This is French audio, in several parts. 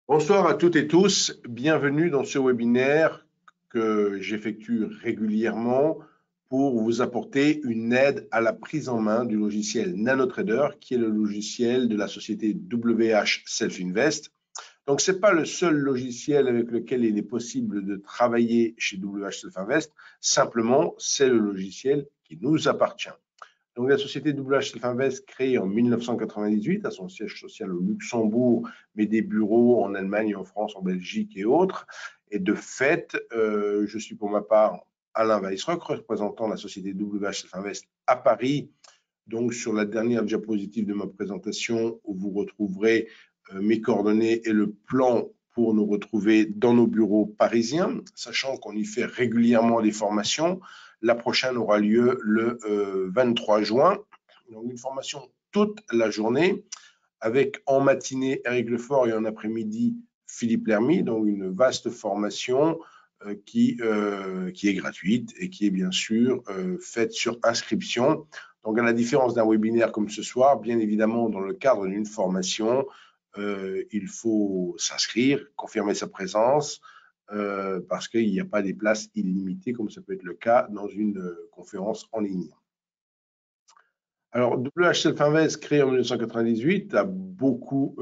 Bonsoir à toutes et tous, bienvenue dans ce webinaire que j'effectue régulièrement pour vous apporter une aide à la prise en main du logiciel NanoTrader, qui est le logiciel de la société WH Self-Invest. Donc, ce n'est pas le seul logiciel avec lequel il est possible de travailler chez WH Self-Invest, simplement, c'est le logiciel qui nous appartient. Donc, la société WH Self-Invest, créée en 1998, a son siège social au Luxembourg, mais des bureaux en Allemagne, en France, en Belgique et autres. Et de fait, je suis pour ma part Alain Weissrock, représentant la société WH Self-Invest à Paris. Donc, sur la dernière diapositive de ma présentation, où vous retrouverez mes coordonnées et le plan pour nous retrouver dans nos bureaux parisiens, sachant qu'on y fait régulièrement des formations. La prochaine aura lieu le 23 juin. Donc, une formation toute la journée, avec en matinée Eric Lefort et en après-midi Philippe Lermy. Donc, une vaste formation qui est gratuite et qui est bien sûr faite sur inscription. Donc, à la différence d'un webinaire comme ce soir, bien évidemment, dans le cadre d'une formation, il faut s'inscrire, confirmer sa présence, parce qu'il n'y a pas des places illimitées, comme ça peut être le cas dans une conférence en ligne. Alors, WH Self-Invest, créé en 1998, a beaucoup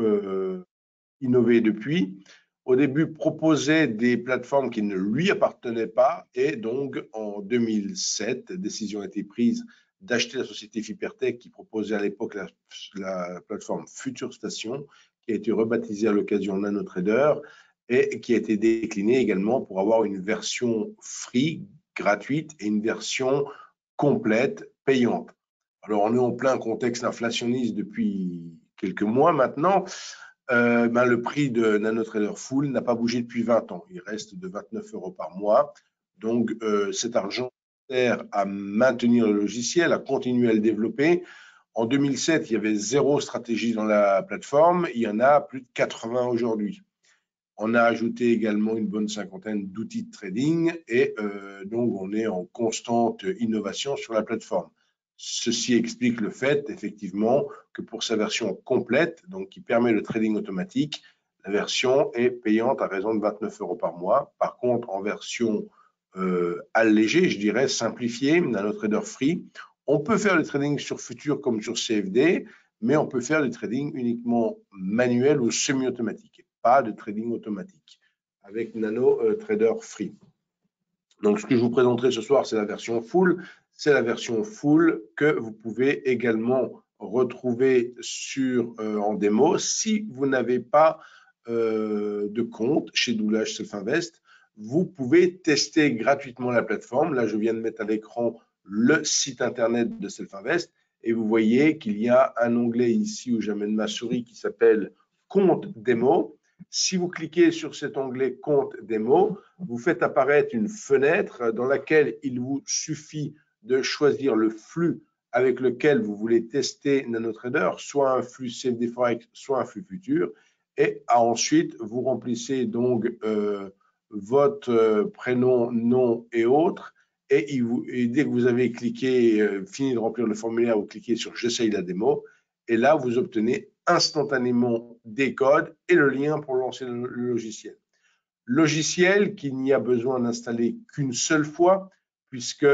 innové depuis. Au début, proposait des plateformes qui ne lui appartenaient pas, et donc en 2007, décision a été prise d'acheter la société Fipertech qui proposait à l'époque la plateforme Future Station, qui a été rebaptisée à l'occasion NanoTrader et qui a été déclinée également pour avoir une version free, gratuite, et une version complète, payante. Alors, on est en plein contexte inflationniste depuis quelques mois maintenant. Le prix de NanoTrader Full n'a pas bougé depuis 20 ans. Il reste de 29 € par mois. Donc, cet argent sert à maintenir le logiciel, à continuer à le développer. En 2007, il y avait 0 stratégie dans la plateforme. Il y en a plus de 80 aujourd'hui. On a ajouté également une bonne cinquantaine d'outils de trading et donc on est en constante innovation sur la plateforme. Ceci explique le fait, effectivement, que pour sa version complète, donc qui permet le trading automatique, la version est payante à raison de 29 € par mois. Par contre, en version allégée, je dirais simplifiée, NanoTrader Free, on peut faire le trading sur futur comme sur CFD, mais on peut faire le trading uniquement manuel ou semi-automatique, pas de trading automatique avec NanoTrader Free. Donc, ce que je vous présenterai ce soir, c'est la version full. C'est la version full que vous pouvez également retrouver en démo si vous n'avez pas de compte chez WH Self-Invest. Vous pouvez tester gratuitement la plateforme. Là, je viens de mettre à l'écran le site internet de Self-Invest et vous voyez qu'il y a un onglet ici où j'amène ma souris qui s'appelle Compte démo. Si vous cliquez sur cet onglet Compte démo, vous faites apparaître une fenêtre dans laquelle il vous suffit de choisir le flux avec lequel vous voulez tester NanoTrader, soit un flux CFD Forex, soit un flux futur. Et ensuite, vous remplissez donc votre prénom, nom et autres. Et dès que vous avez fini de remplir le formulaire, vous cliquez sur « J'essaye la démo ». Et là, vous obtenez instantanément des codes et le lien pour lancer le logiciel. Logiciel qu'il n'y a besoin d'installer qu'une seule fois, puisque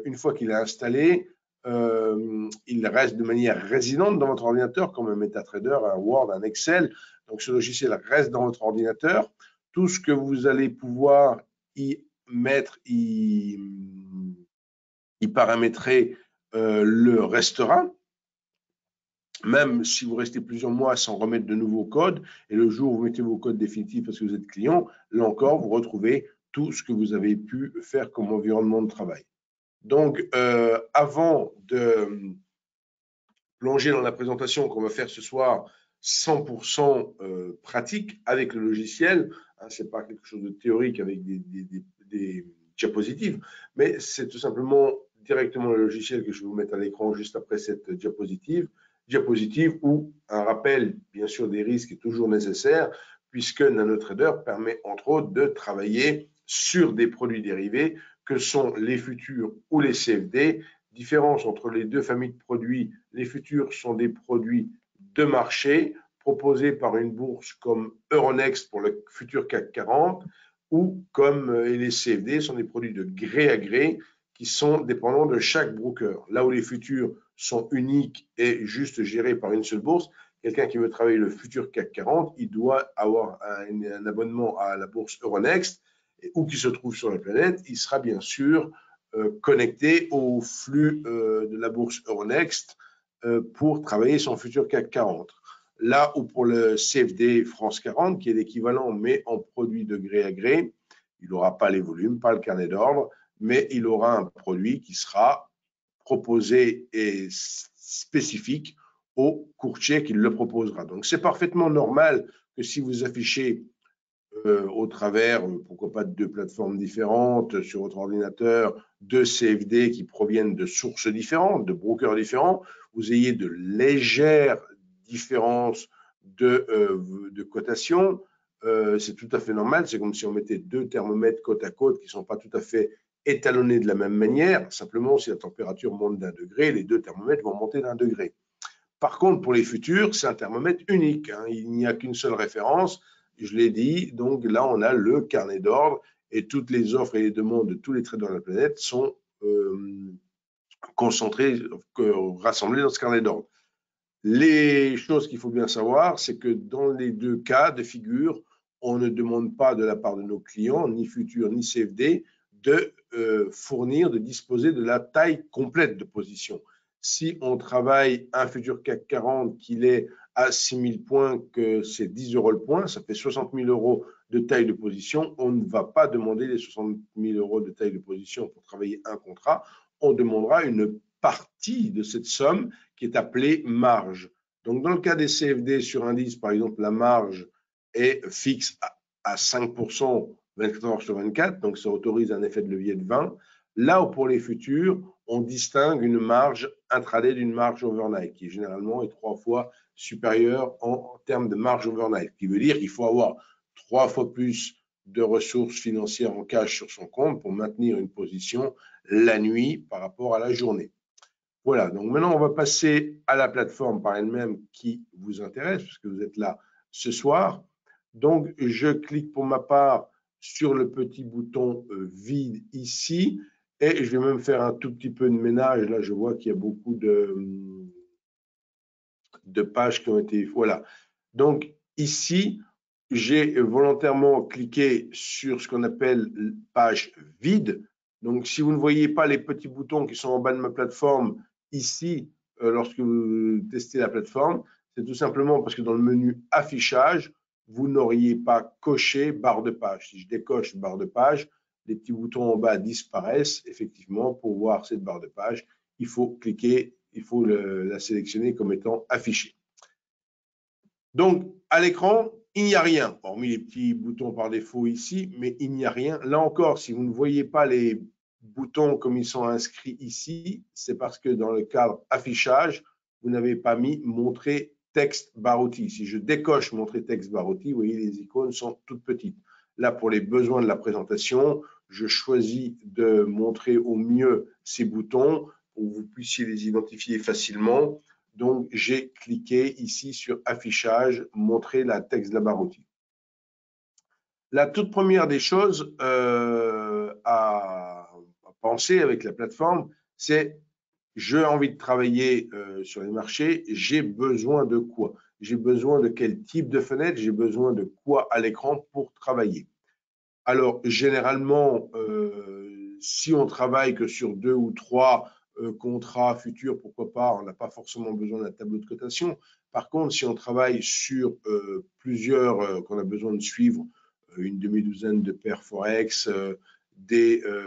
une fois qu'il est installé, il reste de manière résidente dans votre ordinateur, comme un MetaTrader, un Word, un Excel. Donc, ce logiciel reste dans votre ordinateur. Tout ce que vous allez pouvoir y mettre, y paramétrer, le restera. Même si vous restez plusieurs mois sans remettre de nouveaux codes, et le jour où vous mettez vos codes définitifs parce que vous êtes client, là encore, vous retrouvez tout ce que vous avez pu faire comme environnement de travail. Donc, avant de plonger dans la présentation qu'on va faire ce soir, 100% pratique avec le logiciel, hein, ce n'est pas quelque chose de théorique avec des diapositives, mais c'est tout simplement directement le logiciel que je vais vous mettre à l'écran juste après cette diapositive où un rappel, bien sûr, des risques est toujours nécessaire, puisque NanoTrader permet, entre autres, de travailler sur des produits dérivés que sont les futurs ou les CFD. Différence entre les deux familles de produits, les futurs sont des produits de marché proposés par une bourse comme Euronext pour le futur CAC 40 ou comme les CFD sont des produits de gré à gré qui sont dépendants de chaque broker. Là où les futurs sont uniques et juste gérés par une seule bourse, quelqu'un qui veut travailler le futur CAC 40, il doit avoir un abonnement à la bourse Euronext, et où qu'il se trouve sur la planète, il sera bien sûr connecté au flux de la bourse Euronext pour travailler son futur CAC 40. Là où pour le CFD France 40, qui est l'équivalent, mais en produit de gré à gré, il n'aura pas les volumes, pas le carnet d'ordre, mais il aura un produit qui sera proposé et spécifique au courtier qui le proposera. Donc, c'est parfaitement normal que si vous affichez au travers, pourquoi pas de deux plateformes différentes sur votre ordinateur, deux CFD qui proviennent de sources différentes, de brokers différents, vous ayez de légères différences de cotation. C'est tout à fait normal. C'est comme si on mettait deux thermomètres côte à côte qui ne sont pas tout à fait étalonnés de la même manière. Simplement, si la température monte d'1 degré, les deux thermomètres vont monter d'1 degré. Par contre, pour les futurs, c'est un thermomètre unique. Il n'y a qu'une seule référence. Je l'ai dit, donc là, on a le carnet d'ordre et toutes les offres et les demandes de tous les traders de la planète sont concentrées, rassemblées dans ce carnet d'ordre. Les choses qu'il faut bien savoir, c'est que dans les deux cas de figure, on ne demande pas de la part de nos clients, ni futurs ni CFD, de fournir, de disposer de la taille complète de position. Si on travaille un futur CAC 40 qu'il est à 6 000 points, que c'est 10 € le point, ça fait 60 000 € de taille de position, on ne va pas demander les 60 000 € de taille de position pour travailler un contrat, on demandera une partie de cette somme qui est appelée marge. Donc, dans le cas des CFD sur indice, par exemple, la marge est fixe à 5% 24 heures sur 24, donc ça autorise un effet de levier de 20. Là où pour les futurs, on distingue une marge intraday d'une marge overnight, qui généralement est 3 fois supérieure en termes de marge overnight, ce qui veut dire qu'il faut avoir 3 fois plus de ressources financières en cash sur son compte pour maintenir une position la nuit par rapport à la journée. Voilà, donc maintenant on va passer à la plateforme par elle-même qui vous intéresse, puisque vous êtes là ce soir. Donc je clique pour ma part sur le petit bouton vide ici, et je vais même faire un tout petit peu de ménage. Là, je vois qu'il y a beaucoup de pages qui ont été... Voilà, donc ici, j'ai volontairement cliqué sur ce qu'on appelle page vide. Donc, si vous ne voyez pas les petits boutons qui sont en bas de ma plateforme ici, lorsque vous testez la plateforme, c'est tout simplement parce que dans le menu affichage, vous n'auriez pas coché barre de page. Si je décoche barre de page, les petits boutons en bas disparaissent. Effectivement, pour voir cette barre de page, il faut cliquer, il faut la sélectionner comme étant affichée. Donc, à l'écran, il n'y a rien, hormis les petits boutons par défaut ici, mais il n'y a rien. Là encore, si vous ne voyez pas les boutons comme ils sont inscrits ici, c'est parce que dans le cadre affichage, vous n'avez pas mis montrer texte barre outil. Si je décoche montrer texte barre outil, vous voyez, les icônes sont toutes petites. Là, pour les besoins de la présentation, je choisis de montrer au mieux ces boutons pour que vous puissiez les identifier facilement. Donc, j'ai cliqué ici sur affichage, montrer la texte de la barre outil. La toute première des choses à penser avec la plateforme, c'est j'ai envie de travailler sur les marchés, j'ai besoin de quoi? J'ai besoin de quel type de fenêtre? J'ai besoin de quoi à l'écran pour travailler? Alors, généralement, si on travaille que sur 2 ou 3 contrats futurs, pourquoi pas, on n'a pas forcément besoin d'un tableau de cotation. Par contre, si on travaille sur plusieurs, qu'on a besoin de suivre une demi-douzaine de paires Forex,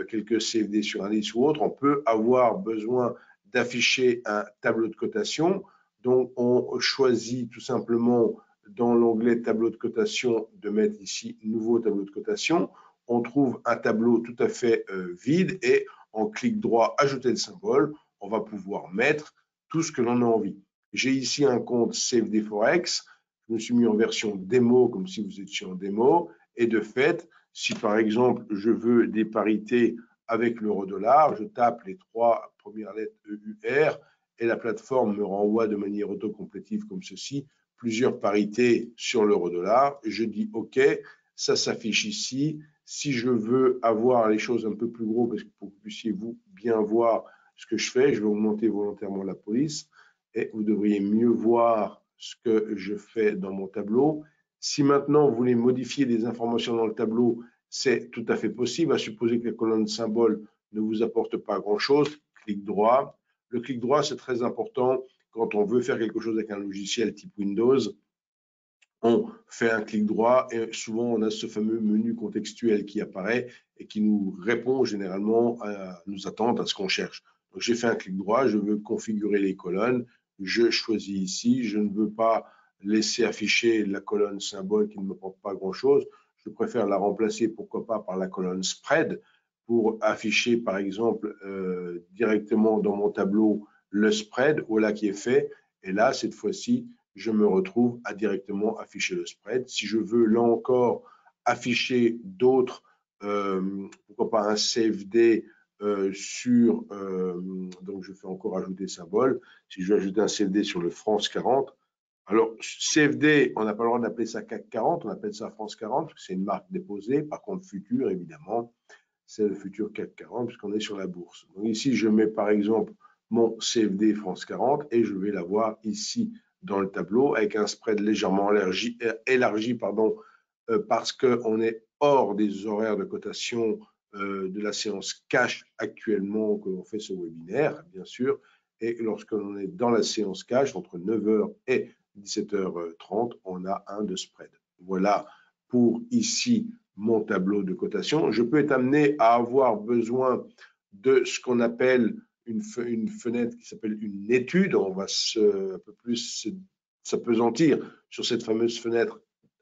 quelques CFD sur indice ou autre, on peut avoir besoin d'afficher un tableau de cotation. Donc, on choisit tout simplement dans l'onglet tableau de cotation de mettre ici nouveau tableau de cotation. On trouve un tableau tout à fait vide et en clic droit ajouter le symbole, on va pouvoir mettre tout ce que l'on a envie. J'ai ici un compte CFD Forex. Je me suis mis en version démo comme si vous étiez en démo. Et de fait, si par exemple je veux des parités avec l'euro-dollar, je tape les 3 premières lettres EUR et la plateforme me renvoie de manière autocomplétive comme ceci plusieurs parités sur l'euro-dollar. Je dis OK, ça s'affiche ici. Si je veux avoir les choses un peu plus gros, parce que pour que vous puissiez bien voir ce que je fais, je vais augmenter volontairement la police et vous devriez mieux voir ce que je fais dans mon tableau. Si maintenant vous voulez modifier des informations dans le tableau, c'est tout à fait possible, à supposer que la colonne symbole ne vous apporte pas grand-chose. Clic droit. Le clic droit, c'est très important quand on veut faire quelque chose avec un logiciel type Windows. On fait un clic droit et souvent on a ce fameux menu contextuel qui apparaît et qui nous répond généralement à nos attentes, à ce qu'on cherche. Donc j'ai fait un clic droit, je veux configurer les colonnes, je choisis ici, je ne veux pas laisser afficher la colonne symbole qui ne me porte pas grand-chose, je préfère la remplacer pourquoi pas par la colonne spread pour afficher par exemple directement dans mon tableau le spread, voilà qui est fait, et là cette fois-ci je me retrouve à directement afficher le spread. Si je veux, là encore, afficher d'autres, pourquoi pas un CFD donc je fais encore ajouter symbole. Si je veux ajouter un CFD sur le France 40, alors CFD, on n'a pas le droit d'appeler ça CAC 40, on appelle ça France 40, parce que c'est une marque déposée. Par contre, futur, évidemment, c'est le futur CAC 40, puisqu'on est sur la bourse. Donc ici, je mets par exemple mon CFD France 40 et je vais l'avoir ici dans le tableau avec un spread légèrement élargi parce qu'on est hors des horaires de cotation de la séance cash actuellement que l'on fait ce webinaire, bien sûr. Et lorsque l'on est dans la séance cash, entre 9h et 17h30, on a un de spread. Voilà pour ici mon tableau de cotation. Je peux être amené à avoir besoin de ce qu'on appelle une fenêtre qui s'appelle une étude. On va un peu plus s'apesantir sur cette fameuse fenêtre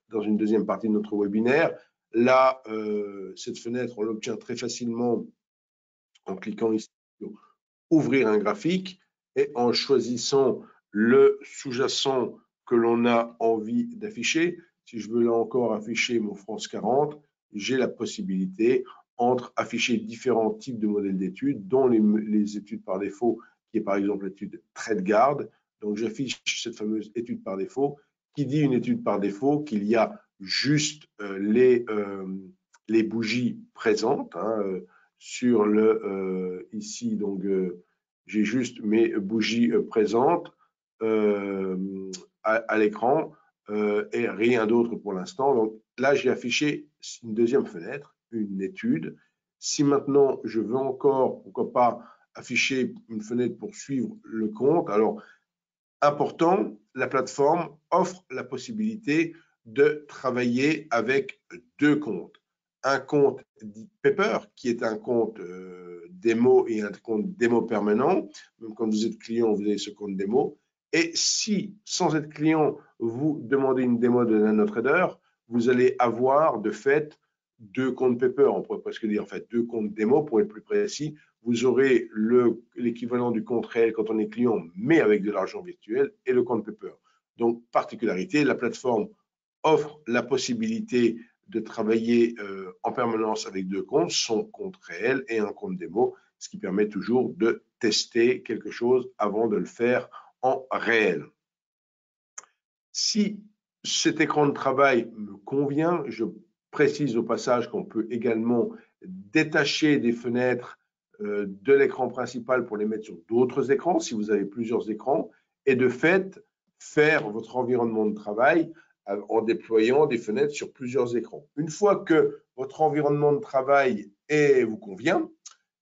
dans une deuxième partie de notre webinaire. Là, cette fenêtre, on l'obtient très facilement en cliquant ici sur ouvrir un graphique et en choisissant le sous-jacent que l'on a envie d'afficher. Si je veux là encore afficher mon France 40, j'ai la possibilité entre afficher différents types de modèles d'études, dont les études par défaut, qui est par exemple l'étude TradeGuard. Donc j'affiche cette fameuse étude par défaut, qui dit une étude par défaut qu'il y a juste les bougies présentes sur le ici. Donc j'ai juste mes bougies présentes à l'écran et rien d'autre pour l'instant. Donc là, j'ai affiché une deuxième fenêtre, une étude. Si maintenant, je veux encore, pourquoi pas, afficher une fenêtre pour suivre le compte, alors, important, la plateforme offre la possibilité de travailler avec deux comptes. Un compte dit Paper, qui est un compte démo et un compte démo permanent. Même quand vous êtes client, vous avez ce compte démo. Et si, sans être client, vous demandez une démo de NanoTrader, vous allez avoir de fait deux comptes Paper. On pourrait presque dire en fait deux comptes démo pour être plus précis. Vous aurez l'équivalent du compte réel quand on est client, mais avec de l'argent virtuel, et le compte Paper. Donc, particularité, la plateforme offre la possibilité de travailler en permanence avec deux comptes, son compte réel et un compte démo, ce qui permet toujours de tester quelque chose avant de le faire en réel. Si cet écran de travail me convient, je précise au passage qu'on peut également détacher des fenêtres de l'écran principal pour les mettre sur d'autres écrans, si vous avez plusieurs écrans, et de fait, faire votre environnement de travail en déployant des fenêtres sur plusieurs écrans. Une fois que votre environnement de travail vous convient,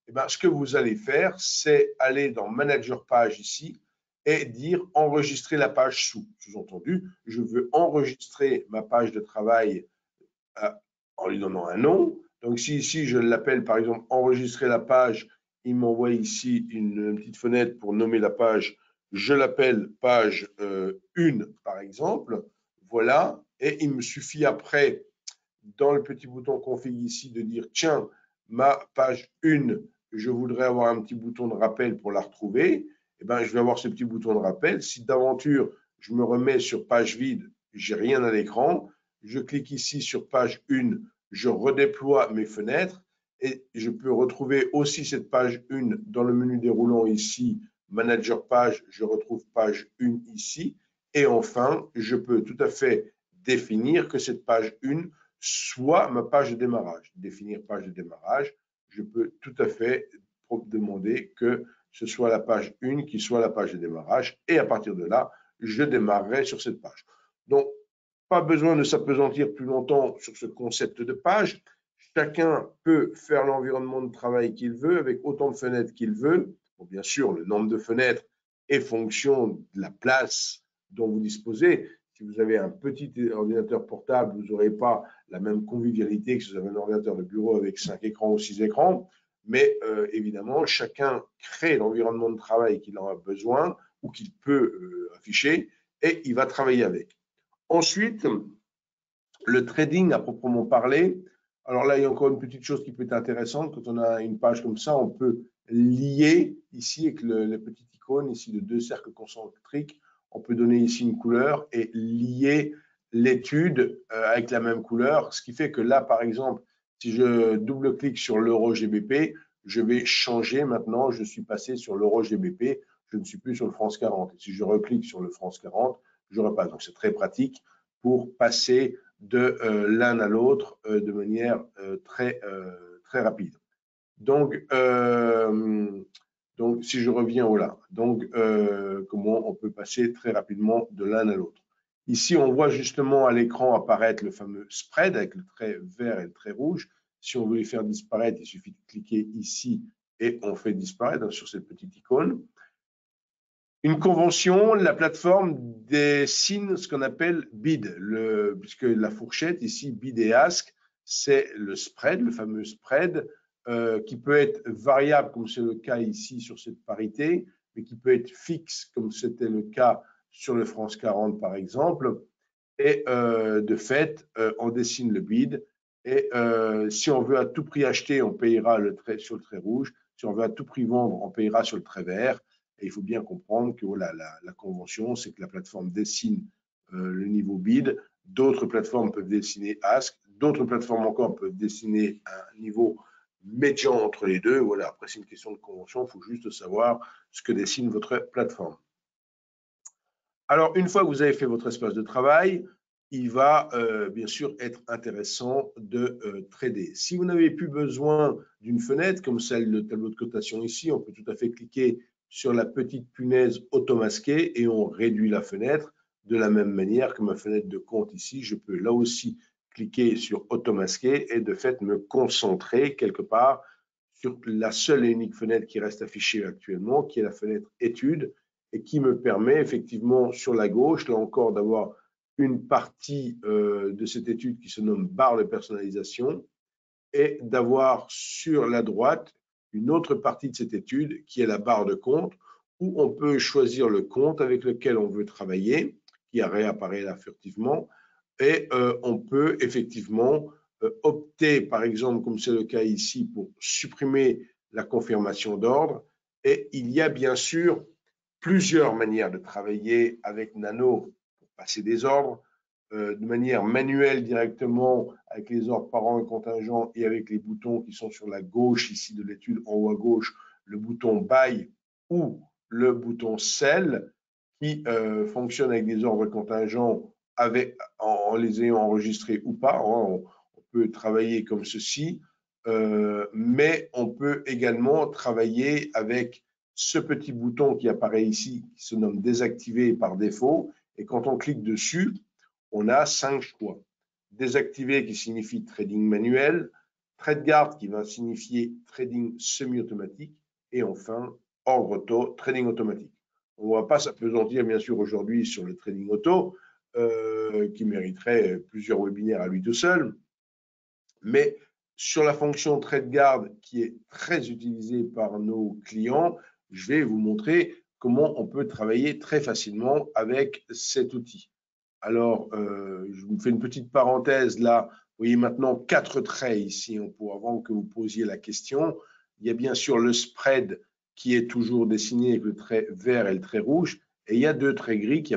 eh bien, ce que vous allez faire, c'est aller dans Manager Page ici et dire enregistrer la page sous. Sous-entendu, je veux enregistrer ma page de travail en lui donnant un nom. Donc, si ici, je l'appelle par exemple enregistrer la page, il m'envoie ici une petite fenêtre pour nommer la page. Je l'appelle page 1 par exemple. Voilà. Et il me suffit après, dans le petit bouton config ici, de dire tiens, ma page 1, je voudrais avoir un petit bouton de rappel pour la retrouver. Eh bien, je vais avoir ce petit bouton de rappel. Si d'aventure, je me remets sur page vide, j'ai rien à l'écran. Je clique ici sur page 1, je redéploie mes fenêtres et je peux retrouver aussi cette page 1 dans le menu déroulant ici, Manager Page, je retrouve page 1 ici. Et enfin, je peux tout à fait définir que cette page 1 soit ma page de démarrage. Définir page de démarrage, je peux tout à fait demander que ce soit la page 1 qui soit la page de démarrage. Et à partir de là, je démarrerai sur cette page. Donc, pas besoin de s'appesantir plus longtemps sur ce concept de page. Chacun peut faire l'environnement de travail qu'il veut avec autant de fenêtres qu'il veut. Bon, bien sûr, le nombre de fenêtres est fonction de la place dont vous disposez. Si vous avez un petit ordinateur portable, vous n'aurez pas la même convivialité que si vous avez un ordinateur de bureau avec 5 écrans ou 6 écrans. Mais évidemment, chacun crée l'environnement de travail qu'il en a besoin ou qu'il peut afficher et il va travailler avec. Ensuite, le trading à proprement parler. Alors là, il y a encore une petite chose qui peut être intéressante. Quand on a une page comme ça, on peut lier ici avec les petites icônes ici de 2 cercles concentriques. On peut donner ici une couleur et lier l'étude avec la même couleur. Ce qui fait que là, par exemple, si je double-clique sur l'euro GBP, je vais changer maintenant. Je suis passé sur l'euro GBP. Je ne suis plus sur le France 40. Et si je reclique sur le France 40, je repasse. Donc, c'est très pratique pour passer de l'un à l'autre de manière très rapide. Donc, si je reviens au là, donc comment on peut passer très rapidement de l'un à l'autre. Ici, on voit justement à l'écran apparaître le fameux spread avec le trait vert et le trait rouge. Si on veut les faire disparaître, il suffit de cliquer ici et on fait disparaître sur cette petite icône. Une convention, la plateforme dessine ce qu'on appelle bid, puisque la fourchette ici, bid et ask, c'est le spread, le fameux spread, qui peut être variable, comme c'est le cas ici sur cette parité, mais qui peut être fixe, comme c'était le cas sur le France 40 par exemple. Et de fait, on dessine le bid. Et si on veut à tout prix acheter, on payera sur le trait rouge. Si on veut à tout prix vendre, on payera sur le trait vert. Et il faut bien comprendre que voilà, la convention, c'est que la plateforme dessine le niveau bid. D'autres plateformes peuvent dessiner ask. D'autres plateformes encore peuvent dessiner un niveau médian entre les deux. Voilà, après, c'est une question de convention. Il faut juste savoir ce que dessine votre plateforme. Alors, une fois que vous avez fait votre espace de travail, il va bien sûr être intéressant de trader. Si vous n'avez plus besoin d'une fenêtre, comme celle de tableau de cotation ici, on peut tout à fait cliquer sur la petite punaise automasquée et on réduit la fenêtre. De la même manière que ma fenêtre de compte ici, je peux là aussi cliquer sur automasquer et de fait me concentrer quelque part sur la seule et unique fenêtre qui reste affichée actuellement, qui est la fenêtre études et qui me permet effectivement sur la gauche, là encore, d'avoir une partie de cette étude qui se nomme barre de personnalisation et d'avoir sur la droite une autre partie de cette étude qui est la barre de compte où on peut choisir le compte avec lequel on veut travailler, qui réapparaît là furtivement, et on peut effectivement opter, par exemple, comme c'est le cas ici, pour supprimer la confirmation d'ordre. Et il y a bien sûr plusieurs manières de travailler avec Nano pour passer des ordres, de manière manuelle directement avec les ordres parents et contingents et avec les boutons qui sont sur la gauche ici de l'étude, en haut à gauche, le bouton Buy ou le bouton Sell qui fonctionne avec des ordres contingents en les ayant enregistrés ou pas. On peut travailler comme ceci, mais on peut également travailler avec ce petit bouton qui apparaît ici, qui se nomme désactiver par défaut. Et quand on clique dessus, on a 5 choix. Désactiver qui signifie trading manuel, trade guard qui va signifier trading semi-automatique et enfin ordre auto, trading automatique. On ne va pas s'appesantir bien sûr aujourd'hui sur le trading auto qui mériterait plusieurs webinaires à lui tout seul, mais sur la fonction trade guard qui est très utilisée par nos clients, je vais vous montrer comment on peut travailler très facilement avec cet outil. Alors, je vous fais une petite parenthèse là. Vous voyez maintenant 4 traits ici, avant que vous posiez la question. Il y a bien sûr le spread qui est toujours dessiné avec le trait vert et le trait rouge. Et il y a 2 traits gris qui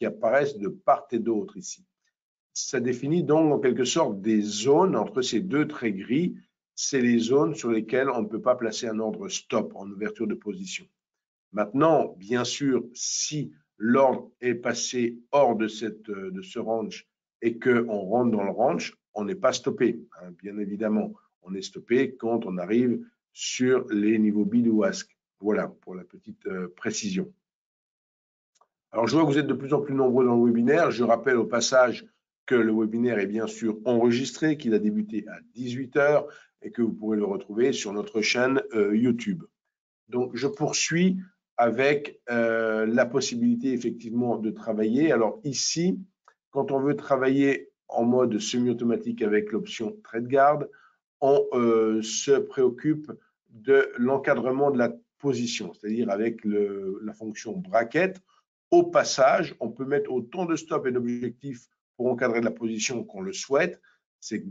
apparaissent de part et d'autre ici. Ça définit donc en quelque sorte des zones entre ces 2 traits gris. C'est les zones sur lesquelles on ne peut pas placer un ordre stop en ouverture de position. Maintenant, bien sûr, si l'ordre est passé hors de ce range et qu'on rentre dans le range, on n'est pas stoppé, hein, bien évidemment. On est stoppé quand on arrive sur les niveaux bid ou ask. Voilà, pour la petite précision. Alors, je vois que vous êtes de plus en plus nombreux dans le webinaire. Je rappelle au passage que le webinaire est bien sûr enregistré, qu'il a débuté à 18 h et que vous pourrez le retrouver sur notre chaîne YouTube. Donc, je poursuis avec la possibilité effectivement de travailler. Alors ici, quand on veut travailler en mode semi-automatique avec l'option TradeGuard, on se préoccupe de l'encadrement de la position, c'est-à-dire avec la fonction bracket. Au passage, on peut mettre autant de stops et d'objectifs pour encadrer la position qu'on le souhaite. C'est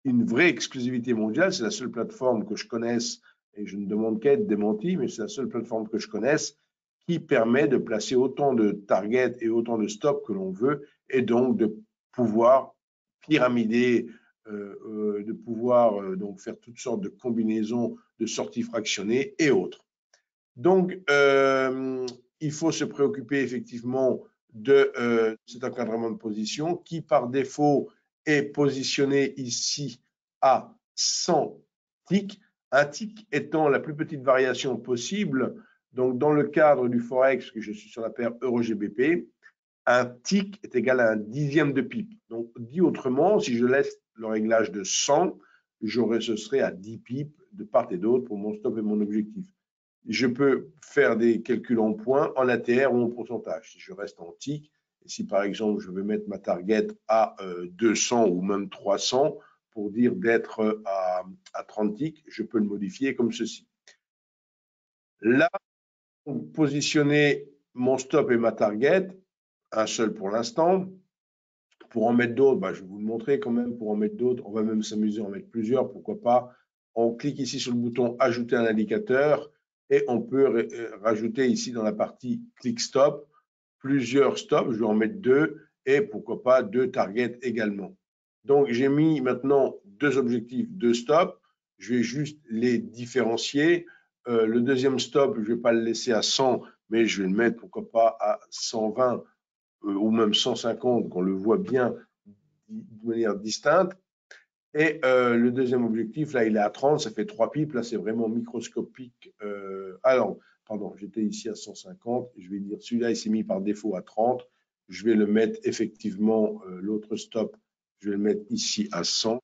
une vraie exclusivité mondiale, c'est la seule plateforme que je connaisse, et je ne demande qu'à être démenti, mais c'est la seule plateforme que je connaisse qui permet de placer autant de targets et autant de stops que l'on veut, et donc de pouvoir pyramider, de pouvoir donc faire toutes sortes de combinaisons de sorties fractionnées et autres. Donc, il faut se préoccuper effectivement de cet encadrement de position qui, par défaut, est positionné ici à 100 ticks, un tick étant la plus petite variation possible. Donc, dans le cadre du Forex, que je suis sur la paire Euro-GBP, un tick est égal à un dixième de pipe. Donc, dit autrement, si je laisse le réglage de 100, ce serait à 10 pipes de part et d'autre pour mon stop et mon objectif. Je peux faire des calculs en points, en ATR ou en pourcentage. Si je reste en tick, et si par exemple je veux mettre ma target à 200 ou même 300 pour dire d'être à 30 ticks, je peux le modifier comme ceci. Là, positionner mon stop et ma target, un seul pour l'instant. Pour en mettre d'autres, je vais vous le montrer quand même. Pour en mettre d'autres, on va même s'amuser à en mettre plusieurs, pourquoi pas. On clique ici sur le bouton « Ajouter un indicateur » et on peut rajouter ici dans la partie « Click Stop » plusieurs stops. Je vais en mettre 2 et pourquoi pas 2 targets également. Donc, j'ai mis maintenant 2 objectifs, 2 stops. Je vais juste les différencier. Le deuxième stop, je ne vais pas le laisser à 100, mais je vais le mettre pourquoi pas à 120 ou même 150, qu'on le voit bien de manière distincte. Et le deuxième objectif, là, il est à 30, ça fait 3 pipes. Là, c'est vraiment microscopique. Alors, pardon, j'étais ici à 150. Je vais dire, celui-là, il s'est mis par défaut à 30. Je vais le mettre effectivement, l'autre stop, je vais le mettre ici à 100.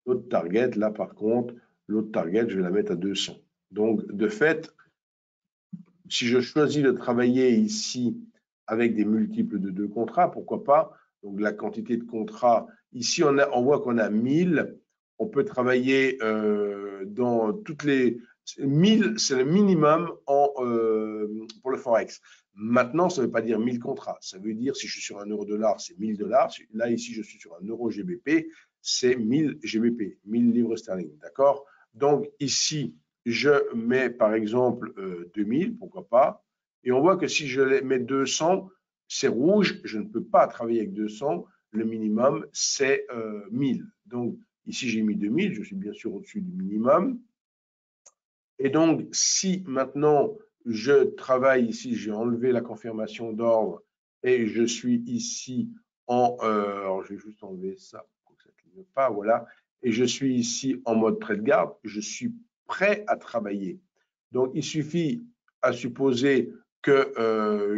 L'autre target, là, par contre, l'autre target, je vais la mettre à 200. Donc, de fait, si je choisis de travailler ici avec des multiples de 2 contrats, pourquoi pas? Donc, la quantité de contrats, ici, on voit qu'on a 1000. On peut travailler dans toutes les… 1000, c'est le minimum pour le Forex. Maintenant, ça ne veut pas dire 1000 contrats. Ça veut dire, si je suis sur un euro-dollar, c'est 1000 $. Là, ici, je suis sur un euro-GBP, c'est 1000 GBP, 1000 livres sterling. D'accord? Donc, ici, je mets par exemple 2000, pourquoi pas, et on voit que si je mets 200, c'est rouge, je ne peux pas travailler avec 200, le minimum c'est 1000. Donc ici j'ai mis 2000, je suis bien sûr au-dessus du minimum. Et donc si maintenant je travaille ici, j'ai enlevé la confirmation d'ordre et je suis ici alors je vais juste enlever ça pour que ça ne cligne pas, voilà, et je suis ici en mode TradeGuard, je suis prêt à travailler. Donc, il suffit à supposer que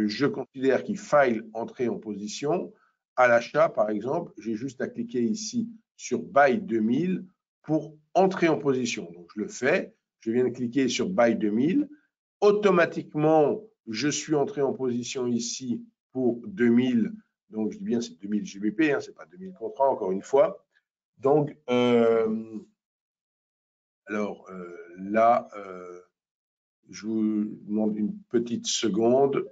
je considère qu'il faille entrer en position. À l'achat, par exemple, j'ai juste à cliquer ici sur Buy 2000 pour entrer en position. Donc, je le fais. Je viens de cliquer sur Buy 2000. Automatiquement, je suis entré en position ici pour 2000. Donc, je dis bien c'est 2000 GBP, hein, ce n'est pas 2000 contrats, encore une fois. Donc, alors là, je vous demande une petite seconde.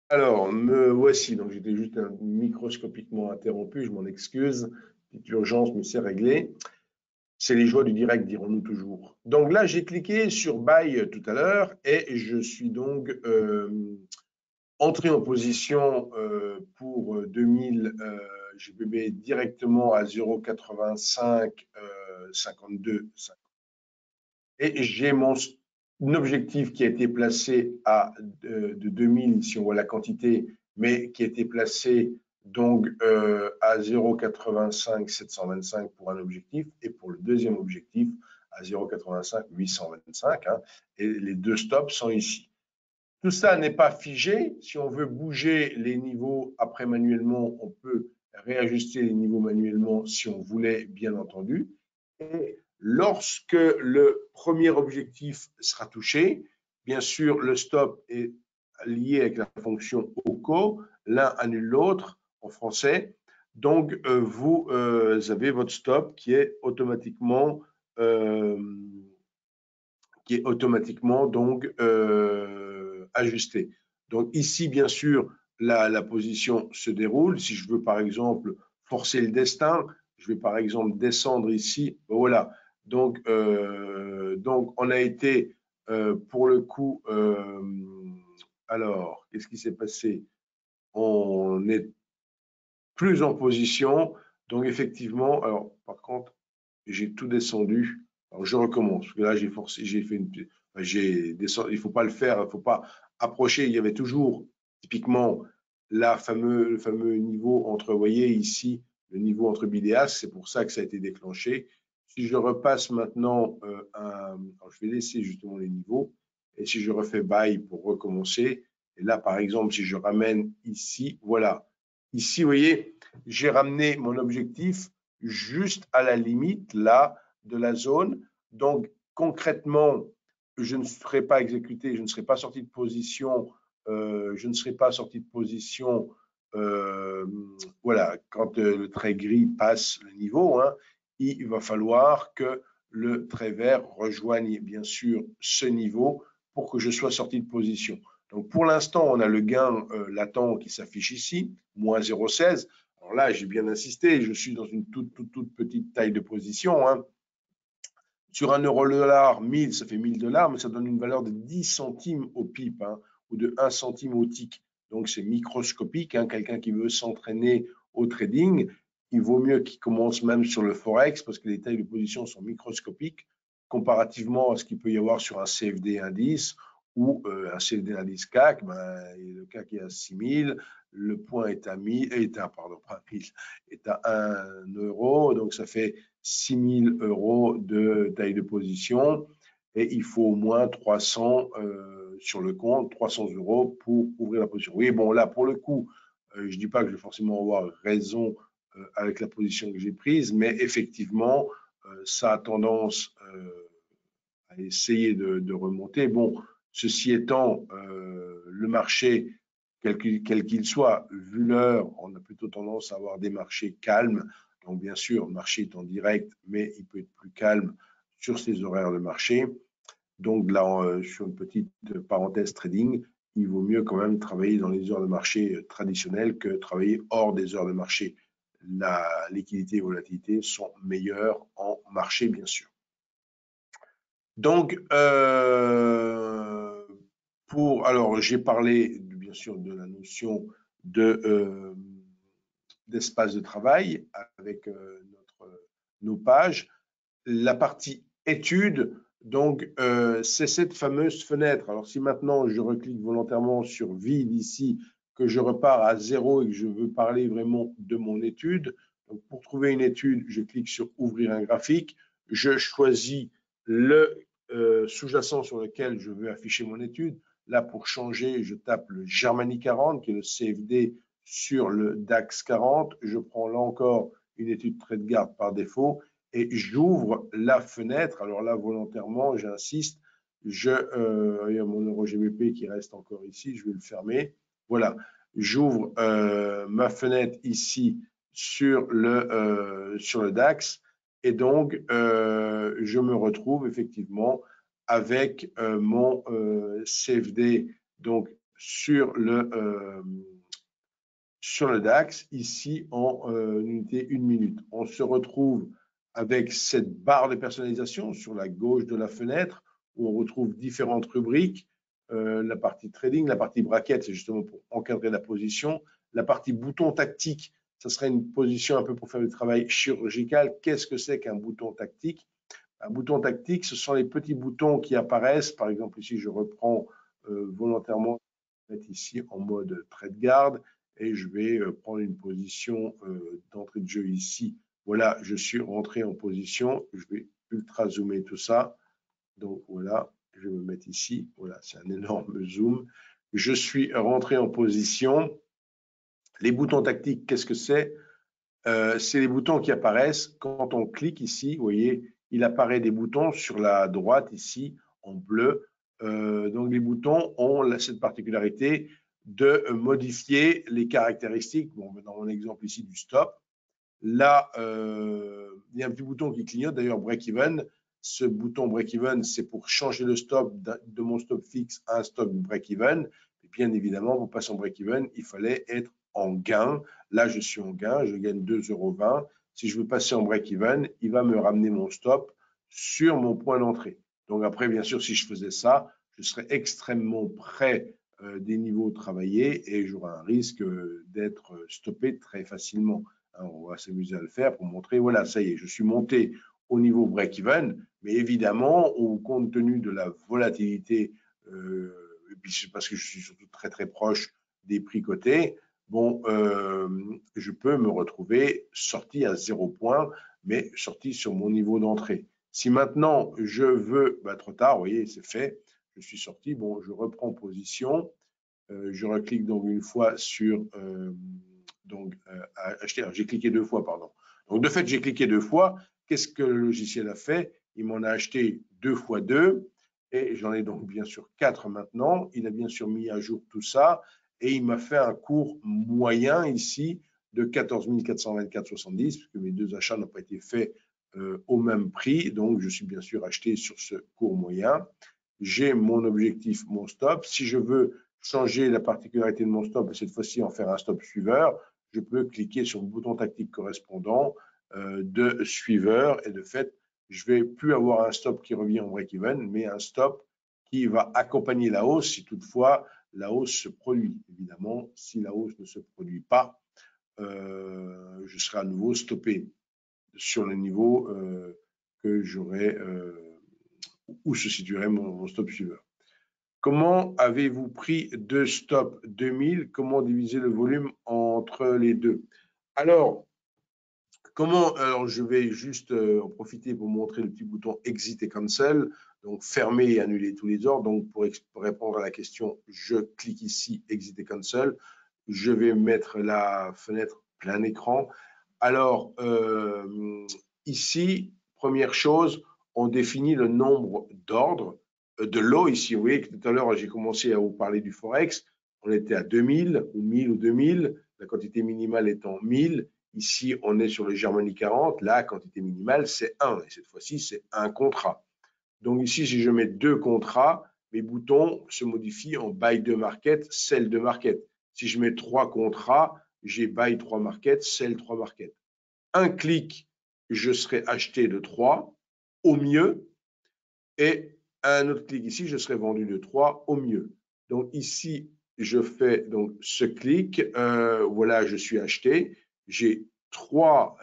Alors, me voici. Donc, j'étais juste microscopiquement interrompu. Je m'en excuse. Petite urgence, mais c'est réglé. C'est les joies du direct, dirons-nous toujours. Donc là, j'ai cliqué sur Buy tout à l'heure et je suis donc entré en position pour 2000 GBP directement à 0,85 52. Et j'ai mon objectif qui a été placé de 2000, si on voit la quantité, mais qui a été placé donc à 0,85 725 pour un objectif et pour le deuxième objectif à 0,85 825. Hein, et les deux stops sont ici. Tout ça n'est pas figé. Si on veut bouger les niveaux après manuellement, on peut réajuster les niveaux manuellement si on voulait, bien entendu. Et lorsque le premier objectif sera touché, bien sûr, le stop est lié avec la fonction OCO, l'un annule l'autre en français. Donc, vous avez votre stop qui est automatiquement donc ajusté. Donc ici, bien sûr, la position se déroule. Si je veux, par exemple, forcer le destin, je vais, par exemple, descendre ici. Voilà. Donc on a été, pour le coup, alors, qu'est-ce qui s'est passé? On n'est plus en position. Donc, effectivement, alors, par contre, j'ai tout descendu. Alors, je recommence. Parce que là, j'ai forcé, j'ai fait une. J'ai descendu. Il ne faut pas le faire, il ne faut pas approcher. Il y avait toujours, typiquement, le fameux niveau entre, vous voyez ici, le niveau entre bid et as. C'est pour ça que ça a été déclenché. Si je repasse maintenant, alors je vais laisser justement les niveaux. Et si je refais buy pour recommencer, et là, par exemple, si je ramène ici, voilà. Ici, vous voyez, j'ai ramené mon objectif juste à la limite, là, de la zone. Donc, concrètement, je ne serai pas exécuté, je ne serai pas sorti de position, voilà, quand le trait gris passe le niveau, hein, il va falloir que le trait vert rejoigne bien sûr ce niveau pour que je sois sorti de position. Donc, pour l'instant, on a le gain latent qui s'affiche ici, moins 0,16. Alors là, j'ai bien insisté, je suis dans une toute petite taille de position. Hein. Sur un euro-dollar, 1000, ça fait 1000 $, mais ça donne une valeur de 10 centimes au pip, hein, ou de 1 centime au tick. Donc, c'est microscopique. Hein. Quelqu'un qui veut s'entraîner au trading, il vaut mieux qu'il commence même sur le Forex parce que les tailles de position sont microscopiques comparativement à ce qu'il peut y avoir sur un CFD indice ou un CFD indice CAC. Le CAC est à 6000, le point est à 1000, pardon, pas 1000, est à 1 euro, donc ça fait 6 000 € de taille de position et il faut au moins 300 sur le compte, 300 € pour ouvrir la position. Oui, bon, là, pour le coup, je ne dis pas que je vais forcément avoir raison avec la position que j'ai prise, mais effectivement, ça a tendance à essayer de remonter. Bon, ceci étant, le marché, quel qu'il soit, vu l'heure, on a plutôt tendance à avoir des marchés calmes. Donc, bien sûr, le marché est en direct, mais il peut être plus calme sur ces horaires de marché. Donc, là, sur une petite parenthèse trading, il vaut mieux quand même travailler dans les heures de marché traditionnelles que travailler hors des heures de marché. La liquidité et la volatilité sont meilleures en marché, bien sûr. Donc, alors j'ai parlé bien sûr de la notion d'espace de travail avec nos pages. La partie études, donc c'est cette fameuse fenêtre. Alors si maintenant je reclique volontairement sur vide ici, que je repars à 0 et que je veux parler vraiment de mon étude, donc pour trouver une étude, je clique sur ouvrir un graphique, je choisis le sous-jacent sur lequel je veux afficher mon étude. Là, pour changer, je tape le Germany 40, qui est le CFD sur le DAX 40. Je prends là encore une étude TradeGuard par défaut et j'ouvre la fenêtre. Alors là, volontairement, j'insiste, il y a mon euro GBP qui reste encore ici, je vais le fermer. Voilà, j'ouvre ma fenêtre ici sur le DAX. Et donc, je me retrouve effectivement avec mon CFD donc, sur le DAX, ici en unité 1 minute. On se retrouve avec cette barre de personnalisation sur la gauche de la fenêtre où on retrouve différentes rubriques. La partie trading, la partie bracket, c'est justement pour encadrer la position. La partie bouton tactique, ça serait une position un peu pour faire du travail chirurgical. Qu'est-ce que c'est qu'un bouton tactique? Un bouton tactique, ce sont les petits boutons qui apparaissent. Par exemple, ici, je reprends volontairement, mettre ici en mode trade guard et je vais prendre une position d'entrée de jeu ici. Voilà, je suis rentré en position. Je vais ultra zoomer tout ça. Donc voilà, je vais me mettre ici. Voilà, c'est un énorme zoom. Je suis rentré en position. Les boutons tactiques, qu'est-ce que c'est? C'est les boutons qui apparaissent quand on clique ici. Vous voyez, il apparaît des boutons sur la droite ici en bleu. Donc les boutons ont cette particularité de modifier les caractéristiques. Bon, dans mon exemple ici du stop, là, il y a un petit bouton qui clignote, d'ailleurs break-even. Ce bouton break-even, c'est pour changer le stop de mon stop fixe à un stop break-even. Bien évidemment, pour passer en break-even, il fallait être en gain. Là, je suis en gain, je gagne 2,20 €. Si je veux passer en break-even, il va me ramener mon stop sur mon point d'entrée. Donc après, bien sûr, si je faisais ça, je serais extrêmement près des niveaux travaillés et j'aurais un risque d'être stoppé très facilement. On va s'amuser à le faire pour montrer, voilà, ça y est, je suis monté au niveau break-even, mais évidemment, compte tenu de la volatilité, et puis c'est parce que je suis surtout très très proche des prix cotés, bon, je peux me retrouver sorti à 0 point, mais sorti sur mon niveau d'entrée. Si maintenant je veux, trop tard, vous voyez, c'est fait, je suis sorti, bon, je reprends position, je reclique donc une fois sur acheter. J'ai cliqué 2 fois, pardon. Donc de fait, j'ai cliqué 2 fois. Qu'est-ce que le logiciel a fait? Il m'en a acheté 2 fois 2 et j'en ai donc bien sûr 4 maintenant. Il a bien sûr mis à jour tout ça et il m'a fait un cours moyen ici de 14 424,70 puisque mes deux achats n'ont pas été faits au même prix. Donc je suis bien sûr acheté sur ce cours moyen. J'ai mon objectif, mon stop. Si je veux changer la particularité de mon stop et cette fois-ci en faire un stop suiveur, je peux cliquer sur le bouton tactique correspondant de suiveur et de fait, je ne vais plus avoir un stop qui revient en break-even, mais un stop qui va accompagner la hausse si toutefois la hausse se produit. Évidemment, si la hausse ne se produit pas, je serai à nouveau stoppé sur le niveau que j'aurai, où se situerait mon stop suiveur. Comment avez-vous pris deux stops 2000? Comment diviser le volume entre les deux? Alors, je vais juste en profiter pour montrer le petit bouton Exit et Cancel, donc fermer et annuler tous les ordres. Donc, pour répondre à la question, je clique ici, Exit et Cancel. Je vais mettre la fenêtre plein écran. Alors, ici, première chose, on définit le nombre d'ordres de lots ici. Vous voyez que tout à l'heure, j'ai commencé à vous parler du Forex. On était à 2000 ou 1000 ou 2000, la quantité minimale étant 1000. Ici, on est sur le Germany 40. La quantité minimale, c'est 1. Et cette fois-ci, c'est un contrat. Donc ici, si je mets deux contrats, mes boutons se modifient en buy 2 market, sell 2 market. Si je mets 3 contrats, j'ai buy 3 market, sell 3 market. Un clic, je serai acheté de 3 au mieux, et un autre clic ici, je serai vendu de 3 au mieux. Donc ici, je fais donc ce clic, voilà, je suis acheté, j'ai 3,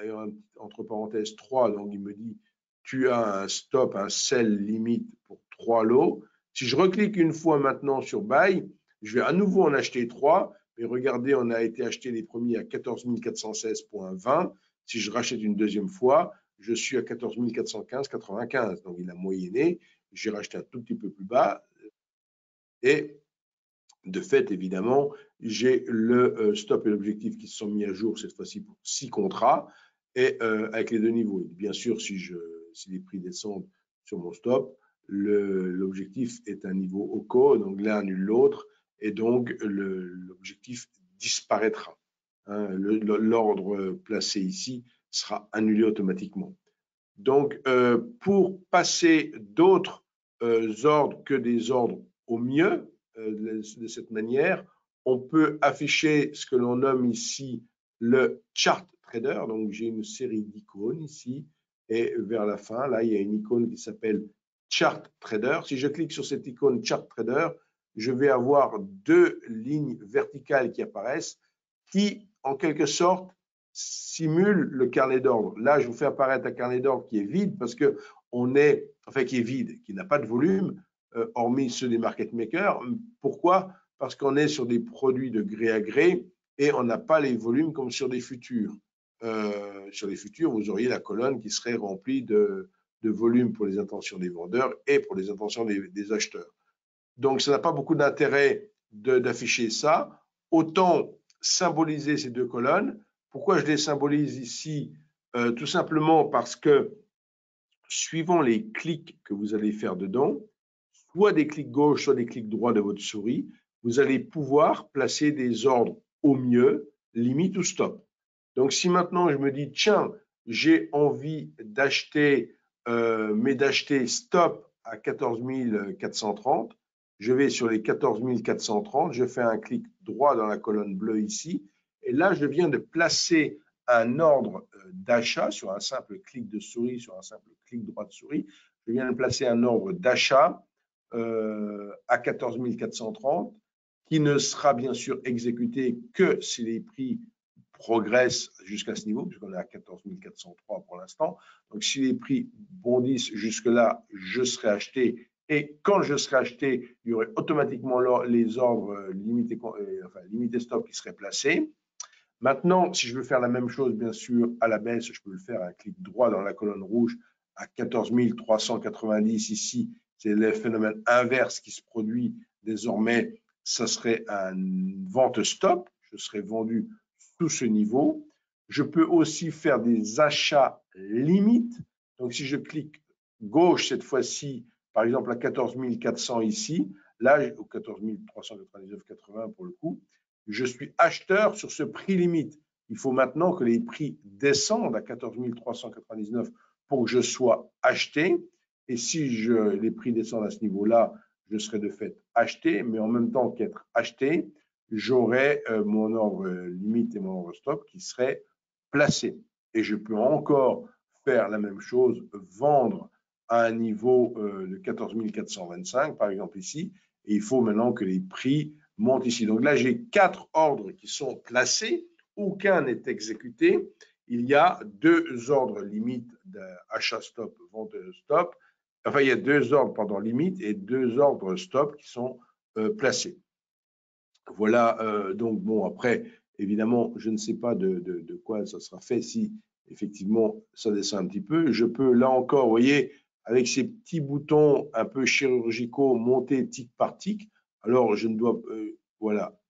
entre parenthèses 3, donc il me dit tu as un stop, un sell limite pour 3 lots. Si je reclique une fois maintenant sur buy, je vais à nouveau en acheter 3, mais regardez, on a été acheté les premiers à 14 416,20. Si je rachète une deuxième fois, je suis à 14 415,95. Donc, il a moyenné. J'ai racheté un tout petit peu plus bas. Et de fait, évidemment, j'ai le stop et l'objectif qui se sont mis à jour cette fois-ci pour 6 contrats et avec les deux niveaux. Et bien sûr, si les prix descendent sur mon stop, l'objectif est un niveau OCO, donc l'un annule l'autre et donc l'objectif disparaîtra. Hein, l'ordre placé ici sera annulé automatiquement. Donc, pour passer d'autres ordres que des ordres au mieux, de cette manière, on peut afficher ce que l'on nomme ici le chart trader. Donc, j'ai une série d'icônes ici. Et vers la fin, là, il y a une icône qui s'appelle Chart Trader. Si je clique sur cette icône Chart Trader, je vais avoir deux lignes verticales qui apparaissent qui, en quelque sorte, simulent le carnet d'ordre. Là, je vous fais apparaître un carnet d'ordre qui est vide parce que qui est vide, qui n'a pas de volume, hormis ceux des market makers. Pourquoi? Parce qu'on est sur des produits de gré à gré et on n'a pas les volumes comme sur des futurs. Sur les futurs, vous auriez la colonne qui serait remplie de volume pour les intentions des vendeurs et pour les intentions des acheteurs. Donc, ça n'a pas beaucoup d'intérêt d'afficher ça. Autant symboliser ces deux colonnes. Pourquoi je les symbolise ici? Tout simplement parce que, suivant les clics que vous allez faire dedans, soit des clics gauche, soit des clics droits de votre souris, vous allez pouvoir placer des ordres au mieux, limite ou stop. Donc, si maintenant je me dis, tiens, j'ai envie d'acheter, mais d'acheter stop à 14 430, je vais sur les 14 430, je fais un clic droit dans la colonne bleue ici, et là, je viens de placer un ordre d'achat sur un simple clic de souris, sur un simple clic droit de souris, je viens de placer un ordre d'achat à 14 430, qui ne sera bien sûr exécuté que si les prix progressent jusqu'à ce niveau, puisqu'on est à 14 403 pour l'instant. Donc, si les prix bondissent jusque-là, je serai acheté. Et quand je serai acheté, il y aurait automatiquement les ordres limités stop qui seraient placés. Maintenant, si je veux faire la même chose, bien sûr, à la baisse, je peux le faire à un clic droit dans la colonne rouge à 14 390 ici. C'est le phénomène inverse qui se produit désormais. Ça serait une vente stop. Je serais vendu sous ce niveau. Je peux aussi faire des achats limites. Donc, si je clique gauche cette fois-ci, par exemple à 14 400 ici, là, au 14 399,80 pour le coup, je suis acheteur sur ce prix limite. Il faut maintenant que les prix descendent à 14 399 pour que je sois acheté. Et si les prix descendent à ce niveau-là, je serai de fait acheté, mais en même temps qu'être acheté, j'aurai mon ordre limite et mon ordre stop qui seraient placés. Et je peux encore faire la même chose, vendre à un niveau de 14 425, par exemple ici, et il faut maintenant que les prix montent ici. Donc là, j'ai 4 ordres qui sont placés, aucun n'est exécuté. Il y a 2 ordres limites d'achat stop, vente stop. Enfin, il y a 2 ordres, pardon, limite et 2 ordres stop qui sont placés. Voilà, donc bon, après, évidemment, je ne sais pas de quoi ça sera fait si effectivement ça descend un petit peu. Je peux, là encore, vous voyez, avec ces petits boutons un peu chirurgicaux, monter tic par tic. Alors, je ne dois, voilà,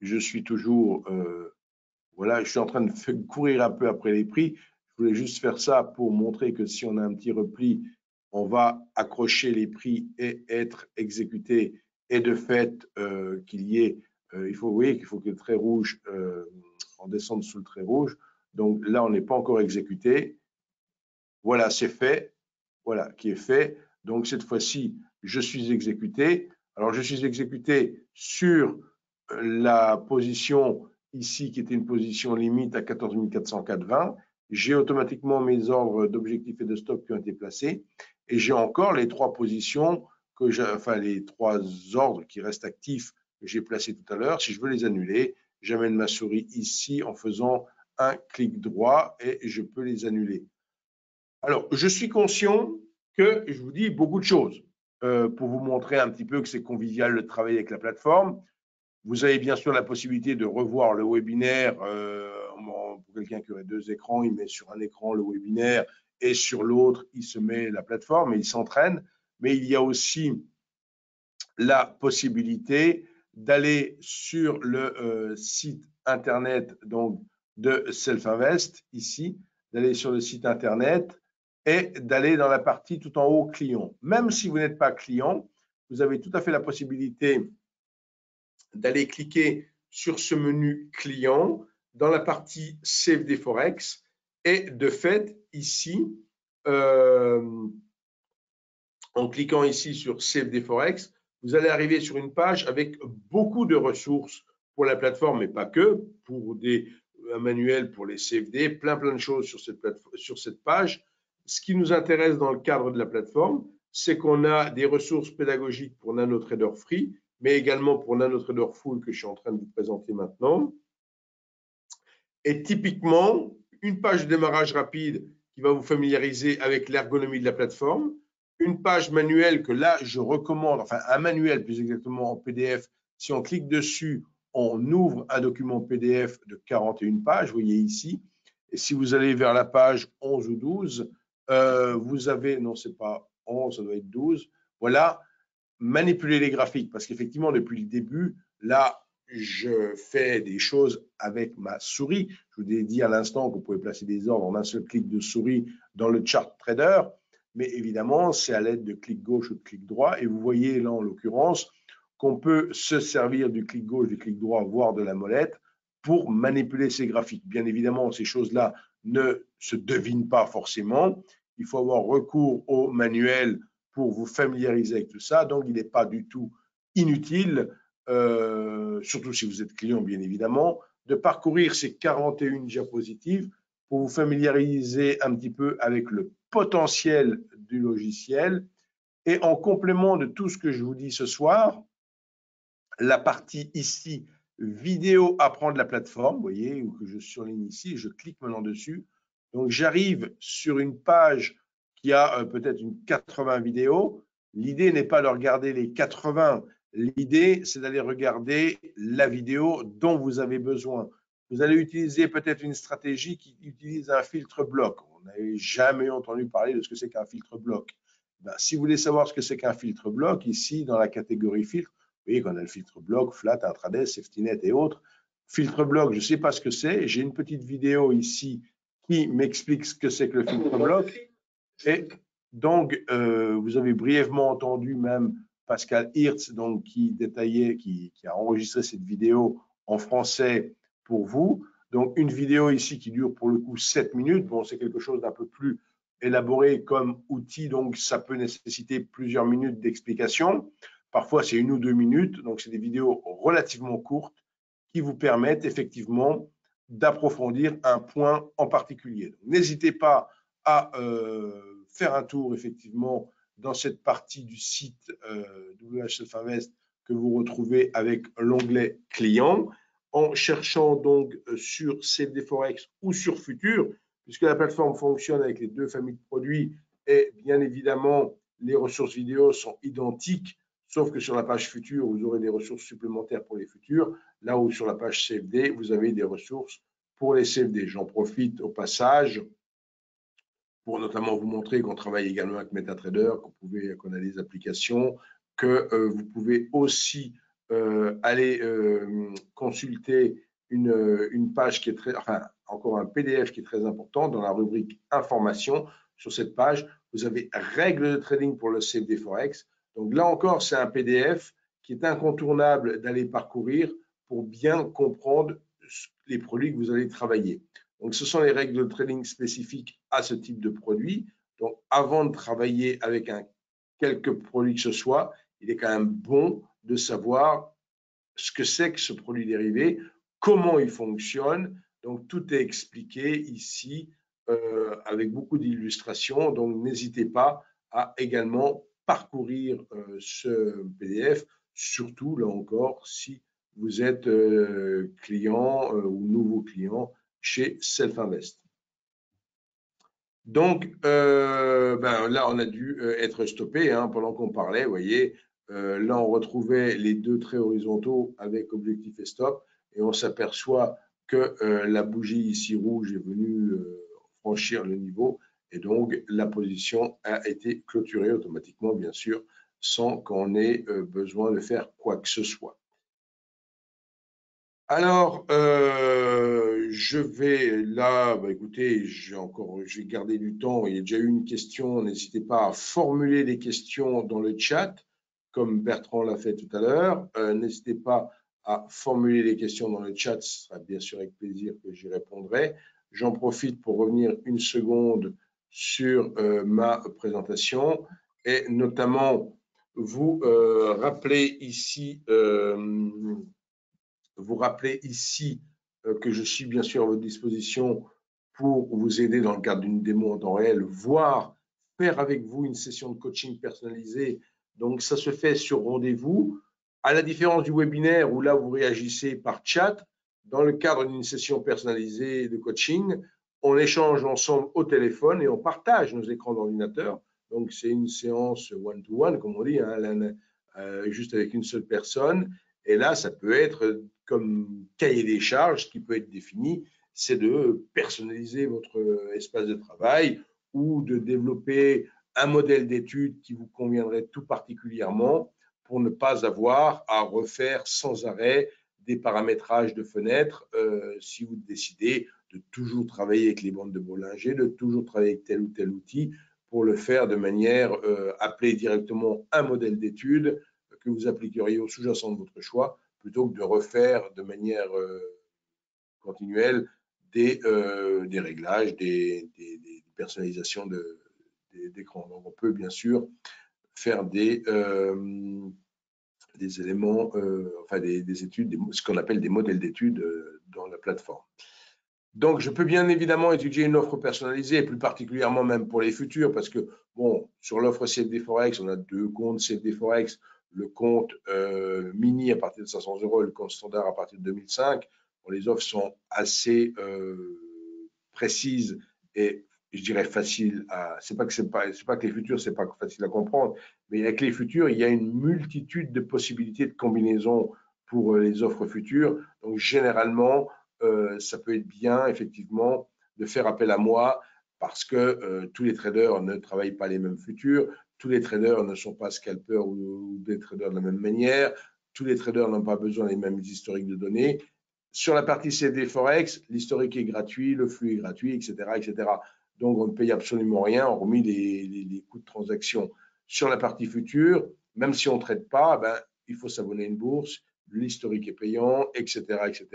je suis toujours, voilà, je suis en train de courir un peu après les prix. Je voulais juste faire ça pour montrer que si on a un petit repli, on va accrocher les prix et être exécuté. Et de fait, qu'il y ait, vous voyez qu'il faut que le trait rouge, on descende sous le trait rouge. Donc là, on n'est pas encore exécuté. Voilà, c'est fait. Voilà, qui est fait. Donc cette fois-ci, je suis exécuté. Alors je suis exécuté sur la position ici qui était une position limite à 14 404,20. J'ai automatiquement mes ordres d'objectifs et de stop qui ont été placés et j'ai encore les 3 positions les 3 ordres qui restent actifs que j'ai placés tout à l'heure. Si je veux les annuler, j'amène ma souris ici en faisant un clic droit et je peux les annuler. Alors, je suis conscient que je vous dis beaucoup de choses pour vous montrer un petit peu que c'est convivial de travailler avec la plateforme. Vous avez bien sûr la possibilité de revoir le webinaire. Pour quelqu'un qui aurait 2 écrans, il met sur un écran le webinaire et sur l'autre, il se met la plateforme et il s'entraîne. Mais il y a aussi la possibilité d'aller sur le site internet donc, de Self-Invest, ici, d'aller sur le site internet et d'aller dans la partie tout en haut client. Même si vous n'êtes pas client, vous avez tout à fait la possibilité d'aller cliquer sur ce menu client dans la partie CFD Forex et de fait ici, en cliquant ici sur CFD Forex, vous allez arriver sur une page avec beaucoup de ressources pour la plateforme, mais pas que, pour un manuel pour les CFD, plein de choses sur cette page. ce qui nous intéresse dans le cadre de la plateforme, c'est qu'on a des ressources pédagogiques pour NanoTrader Free, mais également pour NanoTrader Full que je suis en train de vous présenter maintenant. Et typiquement, une page de démarrage rapide qui va vous familiariser avec l'ergonomie de la plateforme, une page manuelle que là, je recommande, enfin un manuel plus exactement en PDF. Si on clique dessus, on ouvre un document PDF de 41 pages, vous voyez ici. Et si vous allez vers la page 11 ou 12, vous avez, non, c'est pas 11, ça doit être 12, voilà, manipuler les graphiques. Parce qu'effectivement, depuis le début, là, je fais des choses avec ma souris. Je vous ai dit à l'instant que vous pouvez placer des ordres en un seul clic de souris dans le chart trader, mais évidemment, c'est à l'aide de clic gauche ou de clic droit. Et vous voyez là, en l'occurrence, qu'on peut se servir du clic gauche, du clic droit, voire de la molette, pour manipuler ces graphiques. Bien évidemment, ces choses-là ne se devinent pas forcément. Il faut avoir recours au manuel pour vous familiariser avec tout ça. Donc, il n'est pas du tout inutile, surtout si vous êtes client, bien évidemment, de parcourir ces 41 diapositives pour vous familiariser un petit peu avec le potentiel du logiciel. Et en complément de tout ce que je vous dis ce soir, la partie ici, vidéo apprendre la plateforme, vous voyez, ou que je surligne ici, je clique maintenant dessus. Donc, j'arrive sur une page qui a peut-être une 80 vidéos. L'idée n'est pas de regarder les 80. L'idée, c'est d'aller regarder la vidéo dont vous avez besoin. Vous allez utiliser peut-être une stratégie qui utilise un filtre bloc. On n'avait jamais entendu parler de ce que c'est qu'un filtre bloc. Ben, si vous voulez savoir ce que c'est qu'un filtre bloc, ici, dans la catégorie filtre, vous voyez qu'on a le filtre bloc, flat, intraday, safety-net et autres. Filtre bloc, je ne sais pas ce que c'est. J'ai une petite vidéo ici qui m'explique ce que c'est que le filtre bloc. Et donc, vous avez brièvement entendu même Pascal Hirtz, donc, qui détaillait, qui a enregistré cette vidéo en français pour vous. Donc, une vidéo ici qui dure pour le coup 7 minutes. Bon, c'est quelque chose d'un peu plus élaboré comme outil, donc ça peut nécessiter plusieurs minutes d'explication. Parfois, c'est 1 ou 2 minutes, donc c'est des vidéos relativement courtes qui vous permettent effectivement d'approfondir un point en particulier. N'hésitez pas à faire un tour effectivement dans cette partie du site WH Self-Invest que vous retrouvez avec l'onglet client en cherchant donc sur CFD Forex ou sur Futur, puisque la plateforme fonctionne avec les deux familles de produits et bien évidemment les ressources vidéo sont identiques, sauf que sur la page Futur, vous aurez des ressources supplémentaires pour les futurs, là où sur la page CFD, vous avez des ressources pour les CFD. J'en profite au passage pour notamment vous montrer qu'on travaille également avec MetaTrader, qu'on a des applications, que vous pouvez aussi aller consulter une page qui est très, enfin, encore un PDF qui est très important dans la rubrique information. Sur cette page, vous avez règles de trading pour le CFD Forex. Donc là encore, c'est un PDF qui est incontournable d'aller parcourir pour bien comprendre les produits que vous allez travailler. Donc, ce sont les règles de trading spécifiques à ce type de produit. Donc, avant de travailler avec quelque produit que ce soit, il est quand même bon de savoir ce que c'est que ce produit dérivé, comment il fonctionne. Donc, tout est expliqué ici avec beaucoup d'illustrations. Donc, n'hésitez pas à également parcourir ce PDF, surtout, là encore, si vous êtes client ou nouveau client chez Self-Invest. Donc, là, on a dû être stoppé pendant qu'on parlait, vous voyez. Là, on retrouvait les deux traits horizontaux avec objectif et stop, et on s'aperçoit que la bougie ici rouge est venue franchir le niveau, et donc la position a été clôturée automatiquement, bien sûr, sans qu'on ait besoin de faire quoi que ce soit. Alors, je vais là, écoutez, j'ai gardé du temps, il y a déjà eu une question, n'hésitez pas à formuler des questions dans le chat, comme Bertrand l'a fait tout à l'heure. N'hésitez pas à formuler les questions dans le chat, ce sera bien sûr avec plaisir que j'y répondrai. J'en profite pour revenir une seconde sur ma présentation et notamment vous rappeler ici que je suis bien sûr à votre disposition pour vous aider dans le cadre d'une démo en temps réel, voire faire avec vous une session de coaching personnalisée. Donc, ça se fait sur rendez-vous. À la différence du webinaire où là, vous réagissez par chat, dans le cadre d'une session personnalisée de coaching, on échange ensemble au téléphone et on partage nos écrans d'ordinateur. Donc, c'est une séance one-to-one, comme on dit, hein, juste avec une seule personne. Et là, ça peut être comme cahier des charges qui peut être défini, c'est de personnaliser votre espace de travail ou de développer un modèle d'étude qui vous conviendrait tout particulièrement pour ne pas avoir à refaire sans arrêt des paramétrages de fenêtres si vous décidez de toujours travailler avec les bandes de Bollinger, de toujours travailler avec tel ou tel outil pour le faire de manière appeler directement un modèle d'étude que vous appliqueriez au sous-jacent de votre choix plutôt que de refaire de manière continuelle des réglages, des personnalisations d'écran. Donc, on peut bien sûr faire des éléments, enfin des études, ce qu'on appelle des modèles d'études dans la plateforme. Donc, je peux bien évidemment étudier une offre personnalisée, plus particulièrement même pour les futurs, parce que, bon, sur l'offre CFD Forex, on a deux comptes CFD Forex, le compte mini à partir de 500 € et le compte standard à partir de 2005. Bon, les offres sont assez précises et je dirais faciles à. C'est pas que les futurs, c'est pas facile à comprendre, mais avec les futurs, il y a une multitude de possibilités de combinaisons pour les offres futures. Donc, généralement, ça peut être bien, effectivement, de faire appel à moi parce que tous les traders ne travaillent pas les mêmes futurs, tous les traders ne sont pas scalpers ou des traders de la même manière, tous les traders n'ont pas besoin des mêmes historiques de données. Sur la partie CFD Forex, l'historique est gratuit, le flux est gratuit, etc., etc. Donc, on ne paye absolument rien, hormis les coûts de transaction. Sur la partie future, même si on ne traite pas, ben, il faut s'abonner à une bourse, l'historique est payant, etc., etc.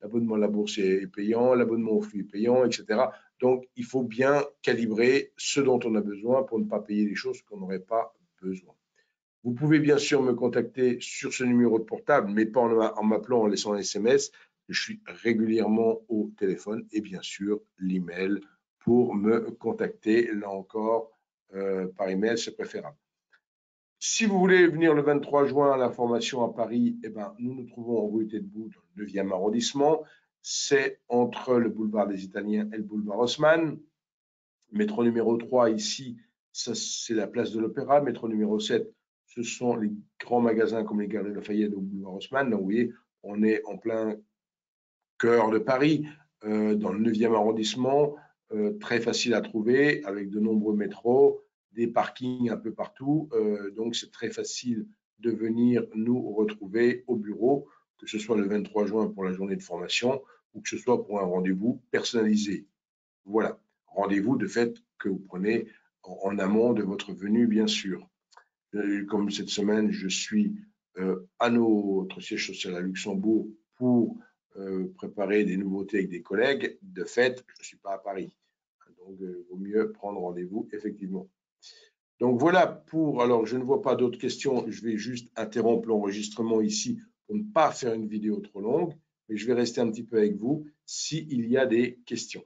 L'abonnement à la bourse est payant, l'abonnement au flux est payant, etc. Donc, il faut bien calibrer ce dont on a besoin pour ne pas payer les choses qu'on n'aurait pas besoin. Vous pouvez bien sûr me contacter sur ce numéro de portable, mais pas en m'appelant, en laissant un SMS. Je suis régulièrement au téléphone et bien sûr l'email pour me contacter. Là encore, par email, c'est préférable. Si vous voulez venir le 23 juin à la formation à Paris, eh ben, nous nous trouvons en rue Taitbout, dans le 9e arrondissement. C'est entre le boulevard des Italiens et le boulevard Haussmann. Métro numéro 3, ici, c'est la place de l'Opéra. Métro numéro 7, ce sont les grands magasins comme les Galeries Lafayette ou boulevard Haussmann. Donc, vous voyez, on est en plein cœur de Paris, dans le 9e arrondissement, très facile à trouver, avec de nombreux métros, des parkings un peu partout. Donc, c'est très facile de venir nous retrouver au bureau, que ce soit le 23 juin pour la journée de formation ou que ce soit pour un rendez-vous personnalisé. Voilà, rendez-vous de fait que vous prenez en amont de votre venue, bien sûr. Comme cette semaine, je suis à notre siège social à Luxembourg pour préparer des nouveautés avec des collègues. De fait, je ne suis pas à Paris. Donc, il vaut mieux prendre rendez-vous, effectivement. Donc, voilà pour… Alors, je ne vois pas d'autres questions. Je vais juste interrompre l'enregistrement ici pour ne pas faire une vidéo trop longue. Mais je vais rester un petit peu avec vous s'il y a des questions.